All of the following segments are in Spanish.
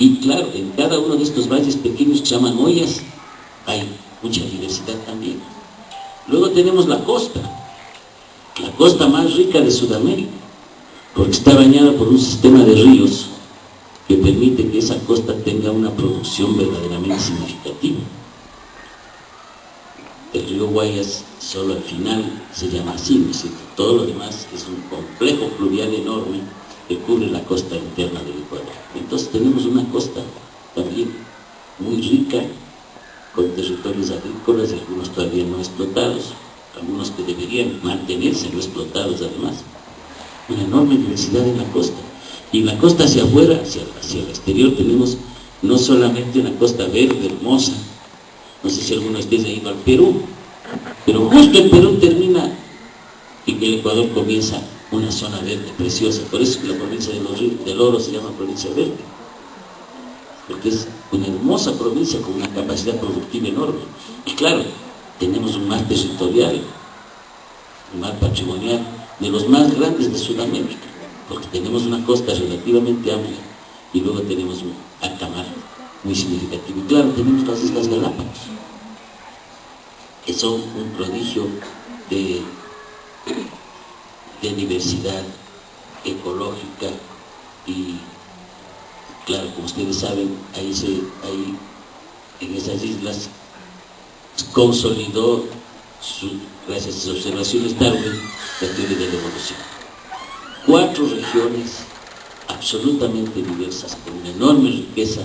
Y claro, en cada uno de estos valles pequeños que se llaman ollas, hay mucha diversidad también. Luego tenemos la costa más rica de Sudamérica, porque está bañada por un sistema de ríos que permite que esa costa tenga una producción verdaderamente significativa. El río Guayas solo al final se llama así, ¿no es cierto? Todo lo demás es un complejo fluvial enorme que cubre la costa interna del Ecuador. Entonces tenemos una costa también muy rica, con territorios agrícolas y algunos todavía no explotados, algunos que deberían mantenerse no explotados además. Una enorme diversidad en la costa. Y en la costa hacia afuera, hacia el exterior, tenemos no solamente una costa verde, hermosa. No sé si alguno de ustedes ha ido al Perú, pero justo el Perú termina y el Ecuador comienza una zona verde preciosa. Por eso la provincia del Oro se llama provincia verde, porque es una hermosa provincia con una capacidad productiva enorme. Y claro, tenemos un mar territorial, un mar patrimonial de los más grandes de Sudamérica, porque tenemos una costa relativamente amplia y luego tenemos un alta mar muy significativo. Y claro, tenemos las Islas Galápagos, que son un prodigio de diversidad ecológica y claro, como ustedes saben, ahí en esas islas consolidó, gracias a sus observaciones, Darwin, la teoría de la evolución. 4 regiones absolutamente diversas, con una enorme riqueza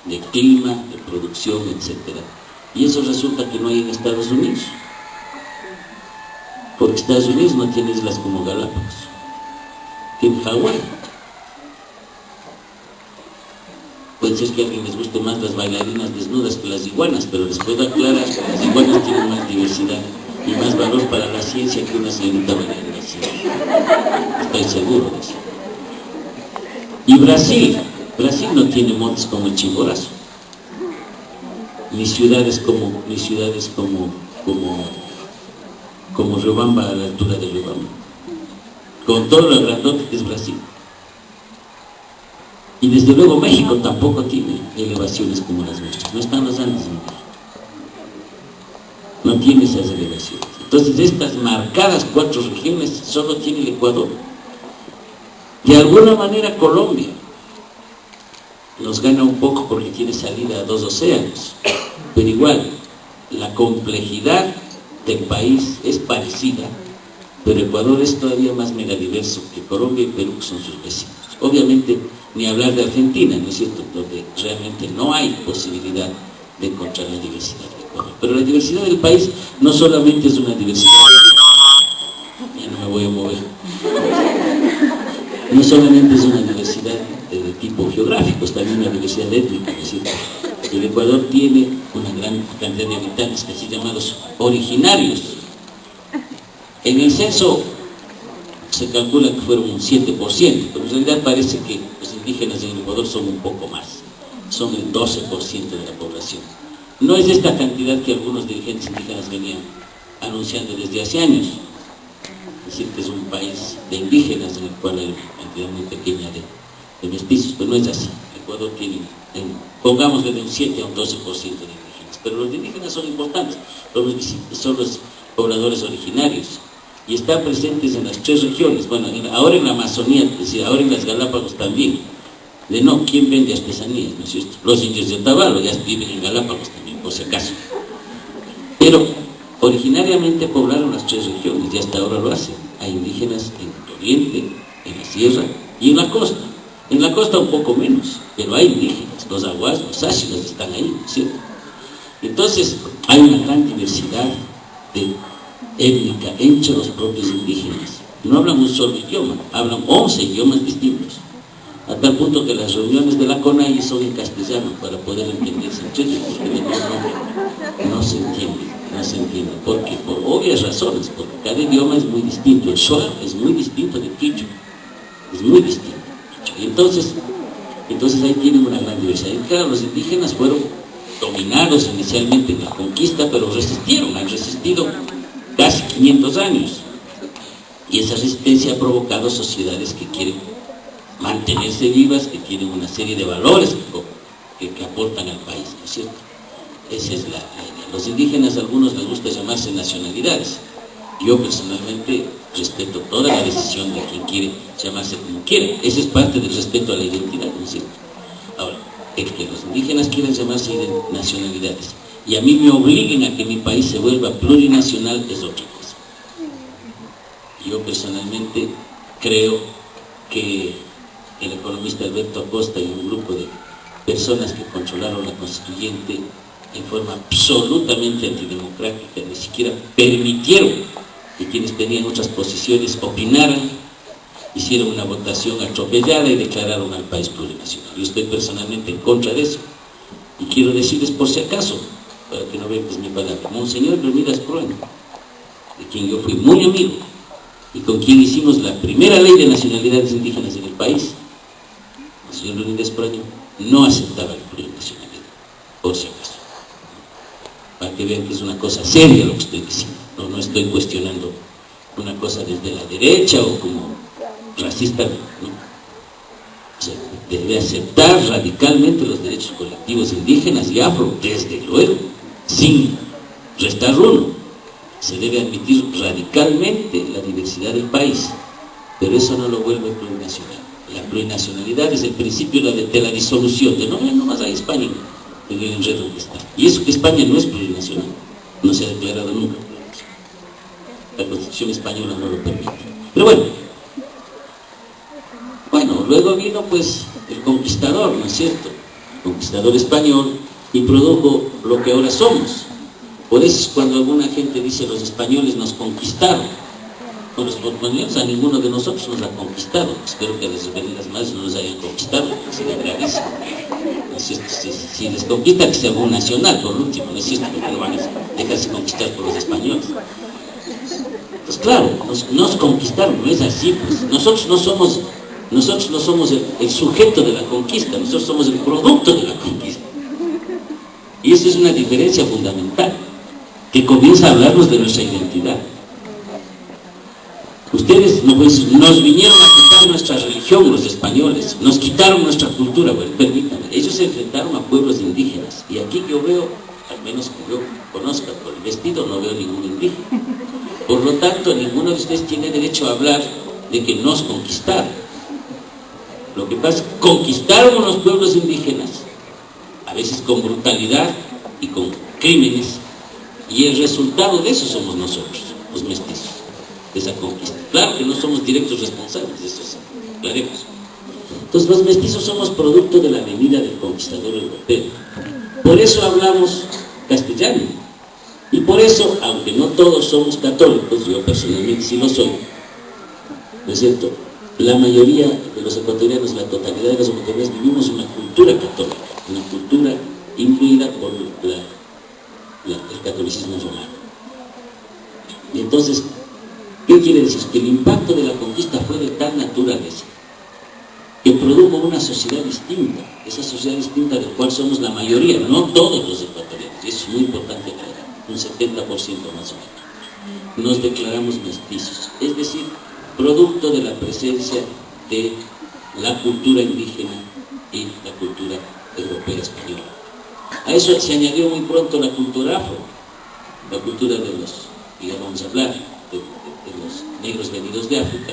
de clima, de producción, etc. Y eso resulta que no hay en Estados Unidos, porque Estados Unidos no tiene islas como Galápagos, tiene Hawái. Puede ser que a alguien les guste más las bailarinas desnudas que las iguanas, pero les puedo aclarar que las iguanas tienen más diversidad y más valor para la ciencia que una señorita bailarina. Estoy seguro de eso. Y Brasil no tiene montes como el Chimborazo, ni ciudades como Riobamba, a la altura de Riobamba, con todo lo grandote que es Brasil. Y desde luego México tampoco tiene elevaciones como las nuestras, no están los Andes en México, no tiene esas elevaciones. Entonces estas marcadas 4 regiones solo tiene el Ecuador. De alguna manera Colombia nos gana un poco porque tiene salida a 2 océanos, pero igual la complejidad del país es parecida, pero Ecuador es todavía más megadiverso que Colombia y Perú, que son sus vecinos. Obviamente ni hablar de Argentina, ¿no es cierto?, donde realmente no hay posibilidad de encontrar la diversidad del Ecuador. Pero la diversidad del país no solamente es una diversidad, ya no me voy a mover, no solamente es una diversidad de tipo geográfico, es también una diversidad étnica, ¿no es cierto? El Ecuador tiene una gran cantidad de habitantes, así llamados originarios. En el censo se calcula que fueron un 7%, pero en realidad parece que los indígenas en el Ecuador son un poco más, son el 12% de la población. No es esta cantidad que algunos dirigentes indígenas venían anunciando desde hace años, es decir, que es un país de indígenas en el cual hay una cantidad muy pequeña de mestizos, pero no es así. El Ecuador tiene, pongámosle de un 7 a un 12% de indígenas, pero los indígenas son importantes, son los pobladores originarios, y están presentes en las 3 regiones, bueno, ahora en la Amazonía, es decir, ahora en las Galápagos también. ¿Quién vende artesanías? ¿No es cierto? Los indios de Otavalo ya viven en Galápagos también, por si acaso. Pero originariamente poblaron las 3 regiones y hasta ahora lo hacen. Hay indígenas en el oriente, en la sierra y en la costa. En la costa un poco menos, pero hay indígenas, los aguas, los ácidos están ahí, ¿no es cierto? Entonces hay una gran diversidad étnica entre los propios indígenas. No hablan un solo idioma, hablan 11 idiomas distintos, a tal punto que las reuniones de la CONAIE son en castellano para poder entenderse entre ellos, porque de no se entiende, porque por obvias razones, porque cada idioma es muy distinto. El Shoah es muy distinto de Quichua, es muy distinto. Y entonces ahí tienen una gran diversidad. Y claro, los indígenas fueron dominados inicialmente en la conquista, pero han resistido casi 500 años, y esa resistencia ha provocado sociedades que quieren mantenerse vivas, que tienen una serie de valores que aportan al país, ¿no es cierto? Esa es la idea. Los indígenas, a algunos les gusta llamarse nacionalidades. Yo personalmente respeto toda la decisión de quien quiere llamarse como quiera. Ese es parte del respeto a la identidad, ¿no es cierto? Ahora, el que los indígenas quieran llamarse nacionalidades y a mí me obliguen a que mi país se vuelva plurinacional es otra cosa. Yo personalmente creo que el economista Alberto Acosta y un grupo de personas que controlaron la constituyente en forma absolutamente antidemocrática, ni siquiera permitieron que quienes tenían otras posiciones opinaran, hicieron una votación atropellada y declararon al país plurinacional. Yo estoy personalmente en contra de eso. Y quiero decirles por si acaso, para que no vean pues mi palabra, Monseñor Leonidas Prueno, de quien yo fui muy amigo, y con quien hicimos la primera ley de nacionalidades indígenas en el país, Monseñor Leonidas Prueno no aceptaba el plurinacionalismo, por si acaso. Para que vean que es una cosa seria lo que estoy diciendo. No estoy cuestionando una cosa desde la derecha o como racista, ¿no? O sea, debe aceptar radicalmente los derechos colectivos indígenas y afro, desde luego, sin restar uno. Se debe admitir radicalmente la diversidad del país, pero eso no lo vuelve plurinacional. La plurinacionalidad es el principio de la disolución, de no más a España en el enredo que está. Y eso que España no es plurinacional, no se ha declarado nunca plurinacional. La Constitución española no lo permite. Pero bueno, luego vino pues el conquistador, ¿no es cierto? El conquistador español, y produjo lo que ahora somos. Por eso es cuando alguna gente dice los españoles nos conquistaron. No, los españoles a ninguno de nosotros nos ha conquistado. Espero que a las venidas más no nos hayan conquistado, sería gravísimo. ¿No es cierto? Si les conquista, que sea algún nacional, por último, ¿no es cierto? Porque no van a dejarse conquistar por los españoles. Pues claro, nos conquistaron, no es así, pues. Nosotros no somos el sujeto de la conquista, nosotros somos el producto de la conquista. Y esa es una diferencia fundamental, que comienza a hablarnos de nuestra identidad. Ustedes nos vinieron a quitar nuestra religión, los españoles, nos quitaron nuestra cultura. Bueno, permítanme, ellos se enfrentaron a pueblos indígenas, y aquí yo veo, al menos que yo conozca por el vestido, no veo ningún indígena. Por lo tanto, ninguno de ustedes tiene derecho a hablar de que nos conquistaron. Lo que pasa es que conquistaron a los pueblos indígenas, a veces con brutalidad y con crímenes, y el resultado de eso somos nosotros, los mestizos, de esa conquista. Claro que no somos directos responsables de eso, aclaremos. Entonces los mestizos somos producto de la venida del conquistador europeo. Por eso hablamos castellano. Y por eso, aunque no todos somos católicos, yo personalmente sí lo soy, ¿no es cierto? La mayoría de los ecuatorianos, la totalidad de los ecuatorianos, vivimos una cultura católica, una cultura influida por el catolicismo romano. Y entonces, ¿qué quiere decir? Que el impacto de la conquista fue de tal naturaleza que produjo una sociedad distinta, esa sociedad distinta del cual somos la mayoría, no todos los ecuatorianos, y eso es muy importante aclarar, un 70% más o menos. Nos declaramos mestizos, es decir, producto de la presencia de la cultura indígena y la cultura europea española. A eso se añadió muy pronto la cultura afro, la cultura de los, ya vamos a hablar, de los negros venidos de África,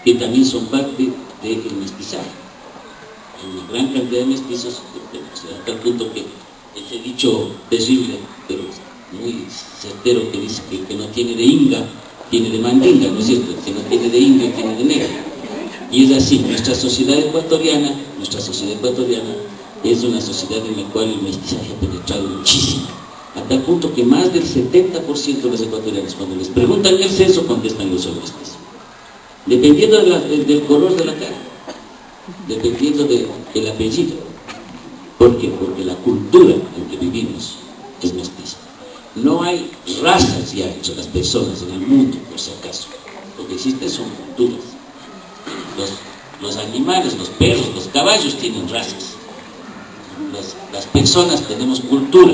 que también son parte del mestizaje. Hay una gran cantidad de mestizos, a tal punto que ese dicho terrible, pero muy certero, que dice que el que no tiene de inga, tiene de mandinga, ¿no es cierto? El que no tiene de inga, tiene de negra. Y es así, nuestra sociedad ecuatoriana es una sociedad en la cual el mestizaje ha penetrado muchísimo, a tal punto que más del 70% de los ecuatorianos, cuando les preguntan el censo, contestan que son mestizos, dependiendo del color de la cara, dependiendo del apellido. ¿Por qué? Porque la cultura en que vivimos es mestiza. No hay razas ya entre las personas en el mundo, por si acaso. Lo que existe son culturas. Los animales, los perros, los caballos tienen razas. Las personas tenemos cultura.